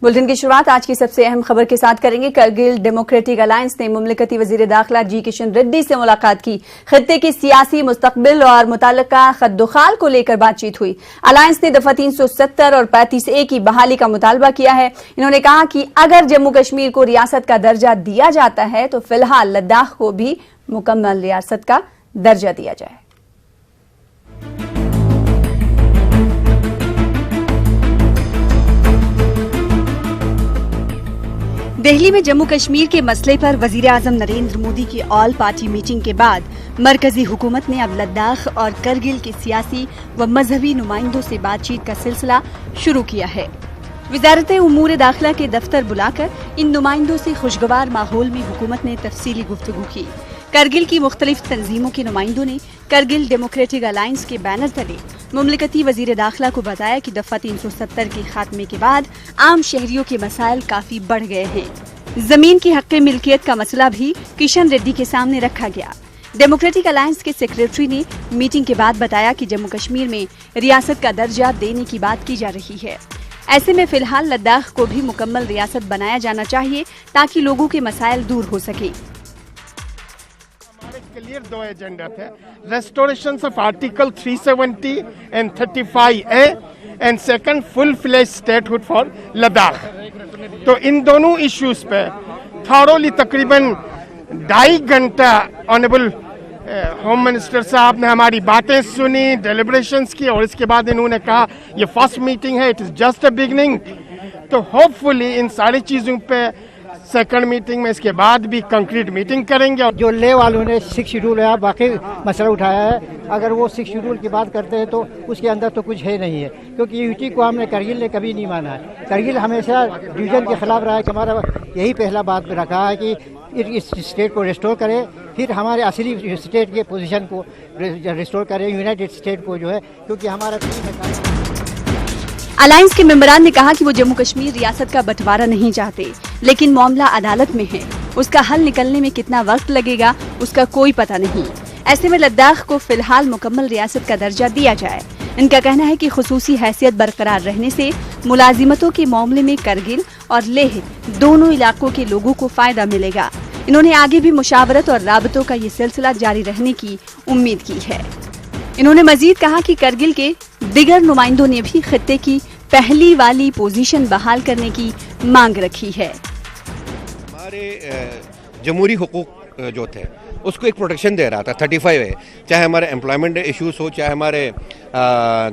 Bulletin की शुरुआत आज की सबसे अहम खबर के साथ करेंगे। करगिल डेमोक्रेटिक अलायंस ने मुमलिकती वजीर दाखिला जी किशन रेड्डी से मुलाकात की। खित्ते की सियासी मुस्तकबिल और मुताल्लिका खद्दोखाल को लेकर बातचीत हुई। अलायंस ने दफा 370 और 35A की बहाली का मुतालबा किया है। इन्होंने कहा कि अगर जम्मू कश्मीर को रियासत का दर्जा दिया जाता है तो फिलहाल लद्दाख को भी मुकम्मल रियासत का दर्जा दिया जाए। दिल्ली में जम्मू कश्मीर के मसले पर वजीर आजम नरेंद्र मोदी की ऑल पार्टी मीटिंग के बाद मरकजी हुकूमत ने अब लद्दाख और करगिल के सियासी व मजहबी नुमाइंदों से बातचीत का सिलसिला शुरू किया है। वजारत उमूर दाखिला के दफ्तर बुलाकर इन नुमाइंदों से खुशगवार माहौल में हुकूमत ने तफसीली गुफ्तगू की। करगिल की मुख्तलिफ तंजीमों के नुमाइंदों ने करगिल डेमोक्रेटिक अलायंस के बैनर तले मुमलिकती वजीर दाखिला को बताया कि दफा 370 के खात्मे के बाद आम शहरियों के मसाइल काफी बढ़ गए हैं। जमीन की हक मिल्कियत का मसला भी किशन रेड्डी के सामने रखा गया। डेमोक्रेटिक अलायंस के सेक्रेटरी ने मीटिंग के बाद बताया कि जम्मू कश्मीर में रियासत का दर्जा देने की बात की जा रही है। ऐसे में फिलहाल लद्दाख को भी मुकम्मल रियासत बनाया जाना चाहिए ताकि लोगों के मसाइल दूर हो सके। क्लियर दो एजेंडा थे, restoration of article 370 and 35A and second full fledge statehood for Ladakh. तो इन दोनों इश्यूज पे थॉरोली तकरीबन 2.5 घंटा ऑनरेबल होम मिनिस्टर साहब ने हमारी बातें सुनी, डेलिब्रेशंस की, और इसके बाद इन्होंने कहा ये फर्स्ट मीटिंग है, it is just a beginning. तो होपफुली इन सारी चीज़ों पे सेकंड मीटिंग में इसके बाद भी कंक्रीट मीटिंग करेंगे। जो ले वालों ने 6 शेड्यूल है बाकी मसला उठाया है, अगर वो 6 शेड्यूल की बात करते हैं तो उसके अंदर तो कुछ है नहीं है, क्योंकि यूटी को हमने करगिल ने कभी नहीं माना है। करगिल हमेशा डिवीजन के खिलाफ रहा है कि हमारा यही पहला बात रखा है कि इस स्टेट को रिस्टोर करें, फिर हमारे असली स्टेट के पोजीशन को रिस्टोर करें, यूनाइटेड स्टेट को जो है, क्योंकि हमारा अलायंस के मेंबरान ने कहा कि वो जम्मू कश्मीर रियासत का बंटवारा नहीं चाहते, लेकिन मामला अदालत में है। उसका हल निकलने में कितना वक्त लगेगा उसका कोई पता नहीं। ऐसे में लद्दाख को फिलहाल मुकम्मल रियासत का दर्जा दिया जाए। इनका कहना है कि खुसूसी हैसियत बरकरार रहने से मुलाजिमतों के मामले में करगिल और लेह दोनों इलाकों के लोगों को फायदा मिलेगा। इन्होंने आगे भी मुशावरत और राबतों का ये सिलसिला जारी रहने की उम्मीद की है। इन्होंने मजीद कहा कि करगिल के दिगर नुमाइंदों ने भी खित्ते की पहली वाली पोजीशन बहाल करने की मांग रखी है। हमारे जमहूरी हुकूक जो थे उसको एक प्रोटेक्शन दे रहा था 35 है, चाहे हमारे एम्प्लॉयमेंट इश्यूज हो, चाहे हमारे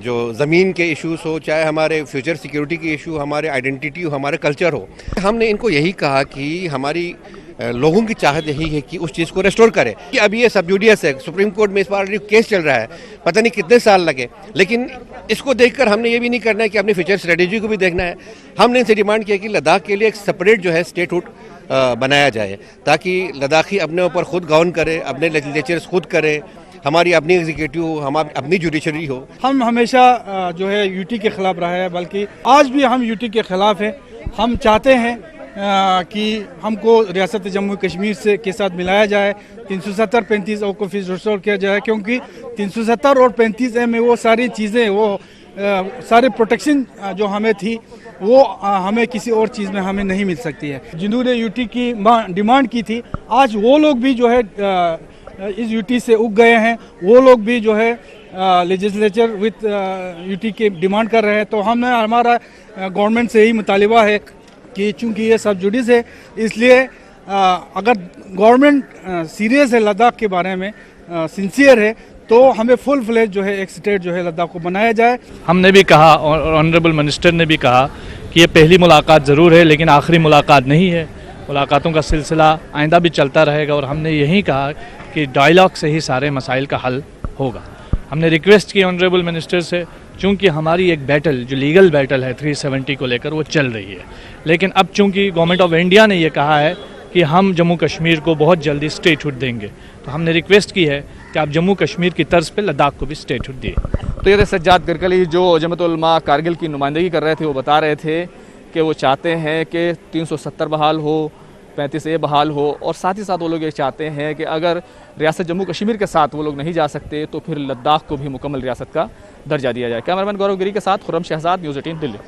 जो ज़मीन के इश्यूज हो, चाहे हमारे फ्यूचर सिक्योरिटी के इशू, हमारे आइडेंटिटी हो, हमारे कल्चर हो। हमने इनको यही कहा कि हमारी लोगों की चाहत यही है कि उस चीज़ को रेस्टोर करे। कि अभी ये सब जुडियस है, सुप्रीम कोर्ट में इस बार केस चल रहा है, पता नहीं कितने साल लगे, लेकिन इसको देखकर हमने ये भी नहीं करना है कि अपनी फ्यूचर स्ट्रेटेजी को भी देखना है। हमने इनसे डिमांड किया कि लद्दाख के लिए एक सेपरेट जो है स्टेटहुड बनाया जाए, ताकि लद्दाखी अपने ऊपर खुद गवर्न करे, अपने लेजिस्लेचर्स खुद करे, हमारी अपनी एग्जीक्यूटिव हो, हमारी अपनी जुडिशरी हो। हम हमेशा जो है यूटी के खिलाफ रहा है, बल्कि आज भी हम यूटी के खिलाफ हैं। हम चाहते हैं कि हमको रियासत जम्मू कश्मीर से के साथ मिलाया जाए, 370-35A को फिर रिस्टोर किया जाए, क्योंकि 370 और 35A में वो सारी चीज़ें, वो सारे प्रोटेक्शन जो हमें थी वो हमें किसी और चीज़ में हमें नहीं मिल सकती है। जिन्होंने यूटी की डिमांड की थी, आज वो लोग भी जो है इस यूटी से उग गए हैं, वो लोग भी जो है लेजिस्लेचर विद यूटी के डिमांड कर रहे हैं। तो हमारा गवर्नमेंट से यही मुतालिबा है कि चूँकि ये सब जुडिस है, इसलिए अगर गवर्नमेंट सीरियस है लद्दाख के बारे में, सिंसियर है, तो हमें फुल फ्लेज जो है एक स्टेट जो है लद्दाख को बनाया जाए। हमने भी कहा और ऑनरेबल मिनिस्टर ने भी कहा कि ये पहली मुलाकात ज़रूर है, लेकिन आखिरी मुलाकात नहीं है। मुलाकातों का सिलसिला आइंदा भी चलता रहेगा और हमने यही कहा कि डायलॉग से ही सारे मसाइल का हल होगा। हमने रिक्वेस्ट की ऑनरेबल मिनिस्टर से, चूँकि हमारी एक बैटल जो लीगल बैटल है 370 को लेकर वो चल रही है, लेकिन अब चूँकि गवर्नमेंट ऑफ इंडिया ने ये कहा है कि हम जम्मू कश्मीर को बहुत जल्दी स्टेटहुड देंगे, तो हमने रिक्वेस्ट की है कि आप जम्मू कश्मीर की तर्ज पे लद्दाख को भी स्टेटहुड दिए। तो ये सज्जाद करकली जो जमात उल उलमा कारगिल की नुमाइंदगी कर रहे थे, वो बता रहे थे कि वो चाहते हैं कि 370 बहाल हो, 35A बहाल हो, और साथ ही साथ वो लोग ये चाहते हैं कि अगर रियासत जम्मू कश्मीर के साथ वो लोग नहीं जा सकते तो फिर लद्दाख को भी मुकम्मल रियासत का दर्जा दिया जाए। कैमरामैन गौरव गिरी के साथ खुर्रम शहजाद, न्यूज़ 18 दिल्ली।